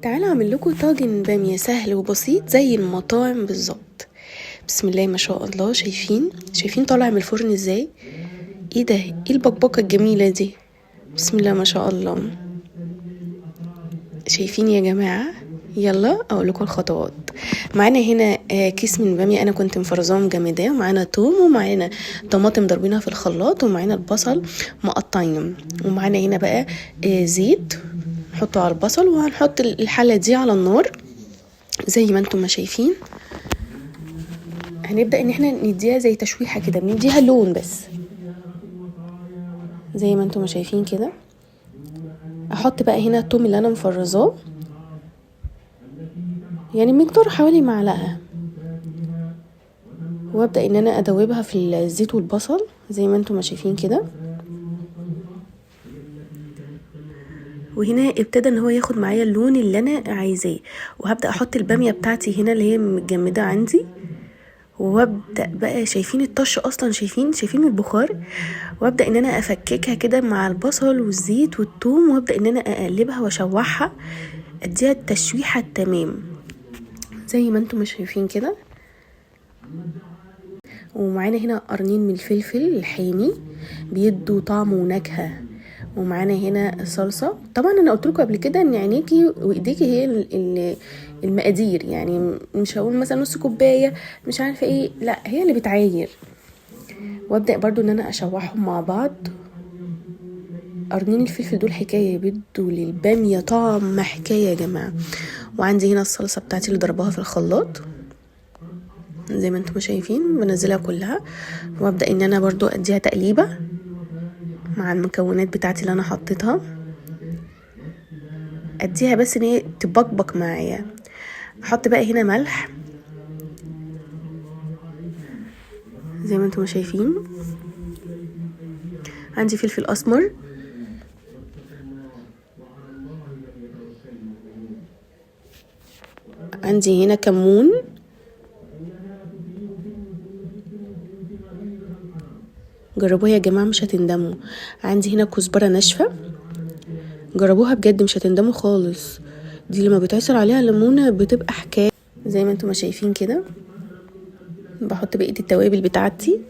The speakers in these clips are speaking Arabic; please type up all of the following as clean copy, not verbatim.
تعالوا اعمل لكم طاجن باميه سهل وبسيط زي المطاعم بالظبط. بسم الله ما شاء الله. شايفين طالع من الفرن ازاي؟ ايه ده؟ ايه البقبقه الجميله دي؟ بسم الله ما شاء الله. شايفين يا جماعه؟ يلا اقول لكم الخطوات. معانا هنا كيس من باميه انا كنت مفرزاه مجمداه، ومعانا توم، ومعانا طماطم ضربينها في الخلاط، ومعانا البصل مقطعينه، ومعانا هنا بقى زيت نحطه على البصل، وهنحط الحله دي على النار زي ما انتم ما شايفين. هنبدا ان احنا نديها زي تشويحه كده، بنديها لون بس زي ما انتم ما شايفين كده. احط بقى هنا الثوم اللي انا مفرزاه، يعني مقدار حوالي معلقه، وابدا ان انا ادوبها في الزيت والبصل زي ما انتم ما شايفين كده. وهنا ابتدى ان هو ياخد معايا اللون اللي انا عايزاه، وهبدا احط الباميه بتاعتي هنا اللي هي متجمده عندي، وابدا بقى شايفين الطش اصلا، شايفين البخار، وابدا ان انا افككها كده مع البصل والزيت والثوم، وابدا ان انا اقلبها واشوحها، اديها التشويحه التمام زي ما انتم شايفين كده. ومعانا هنا قرنين من الفلفل الحامي بيدوا طعم ونكهه، ومعانا هنا صلصه. طبعا انا قلت لكم قبل كده ان عينيكي وايديكي هي المقادير، يعني مش هقول مثلا نص كوبايه مش عارفه ايه، لا هي اللي بتعاير. وابدا برضو ان انا اشوحهم مع بعض. قرنين الفلفل دول حكايه، بيدوا للباميه طعم حكايه يا جماعه. وعندي هنا الصلصه بتاعتي اللي ضربها في الخلاط زي ما انتم شايفين، بنزلها كلها، وابدا ان انا برضو اديها تقليبه مع المكونات بتاعتي اللي انا حطيتها، اديها بس ان هي تبقبق معايا. احط بقى هنا ملح زي ما انتم شايفين، عندي فلفل اسمر، عندي هنا كمون، جربوها يا جماعه مش هتندموا. عندي هنا كزبره ناشفه، جربوها بجد مش هتندموا خالص، دي لما بتعصر عليها ليمونه بتبقى حكايه زي ما انتم ما شايفين كده. بحط بقيه التوابل بتاعتي،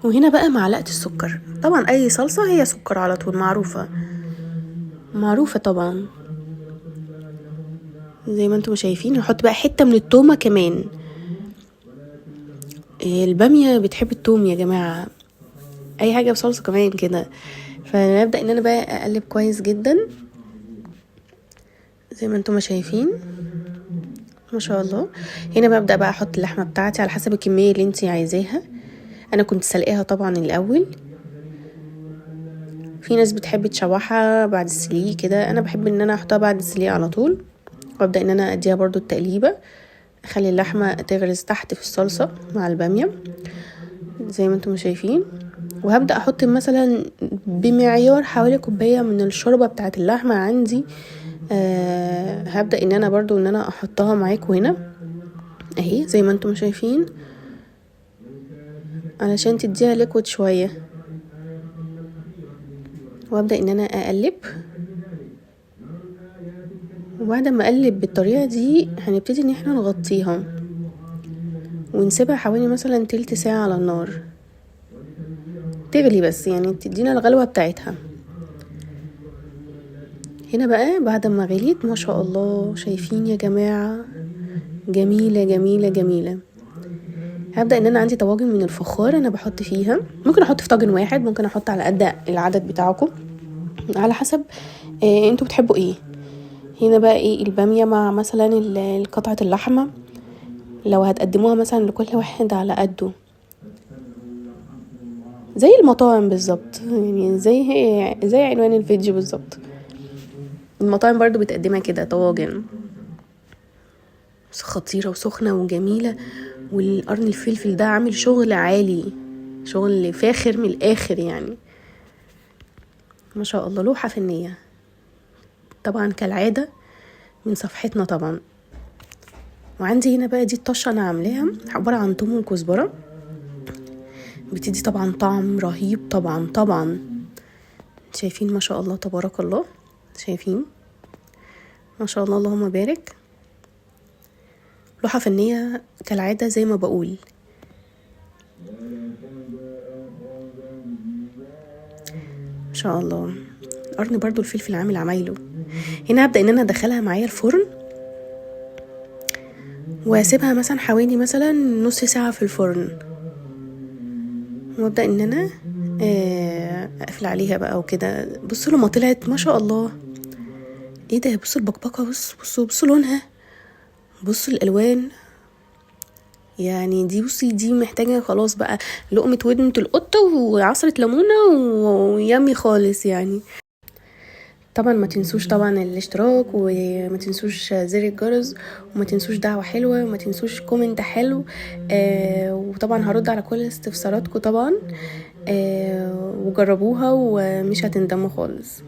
وهنا بقى معلقه السكر. طبعا اي صلصه هي سكر على طول، معروفه طبعا زي ما انتم شايفين. نحط بقى حته من التومه كمان، الباميه بتحب التوم يا جماعه، اي حاجه بصلصه كمان كده. فنبدا ان انا بقى اقلب كويس جدا زي ما انتم شايفين ما شاء الله. هنا ببدا بقى احط اللحمه بتاعتي على حسب الكميه اللي انتي عايزاها. انا كنت سلقاها طبعا الاول، في ناس بتحب تشوحها بعد السليق كده، انا بحب ان انا احطها بعد السليق على طول. وابدا ان انا اديها برضو التقليبه، اخلي اللحمه تغرز تحت في الصلصه مع الباميه زي ما انتم شايفين. وهبدا احط مثلا بمعيار حوالي كوبايه من الشوربه بتاعه اللحمه عندي. هبدا ان انا برضو ان انا احطها معاكم هنا اهي زي ما انتم شايفين، علشان تديها ليكويد شويه. وابدا ان انا اقلب، وبعد ما اقلب بالطريقه دي هنبتدي ان احنا نغطيها ونسيبها حوالي مثلا تلت ساعه على النار تغلي، بس يعني تدينا الغلوه بتاعتها. هنا بقى بعد ما غليت ما شاء الله، شايفين يا جماعه؟ جميله جميله جميله. هبدا ان انا عندي طواجن من الفخار انا بحط فيها، ممكن احط في طاجن واحد، ممكن احط على قد العدد بتاعكم على حسب انتوا بتحبوا ايه. هنا بقى ايه الباميه مع مثلا قطعه اللحمه، لو هتقدموها مثلا لكل واحد على قده زي المطاعم بالظبط، يعني زي عنوان الفيديو بالظبط. المطاعم برضو بتقدمها كده طواجن خطيره وسخنه وجميله. والقرن الفلفل ده عامل شغل عالي، شغل فاخر من الاخر يعني ما شاء الله، لوحه فنيه طبعا كالعاده من صفحتنا طبعا. وعندي هنا بقى دي الطشه انا عاملاها عباره عن توم وكزبره بتدي طبعا طعم رهيب. طبعا شايفين ما شاء الله تبارك الله، شايفين ما شاء الله اللهم بارك. لوحة فنية كالعادة زي ما بقول. ما شاء الله. قرن برضو الفلفل عامل عمايله. هنا هبدأ ان انا ادخلها معايا الفرن واسيبها مثلا حوالي مثلا نص ساعة في الفرن، وابدأ ان انا اقفل عليها بقى وكده. بصوا لما طلعت ما شاء الله، ايه ده؟ بصوا البقبقة، بصوا لونها، بصوا الالوان. يعني دي بصي دي محتاجة خلاص بقى لقمة ودنة القطة وعصرة ليمونة ويامي خالص يعني. طبعا ما تنسوش طبعا الاشتراك، وما تنسوش زر الجرس، وما تنسوش دعوة حلوة، وما تنسوش كومنت حلو. وطبعا هرد على كل استفساراتكم طبعا. وجربوها ومش هتندموا خالص.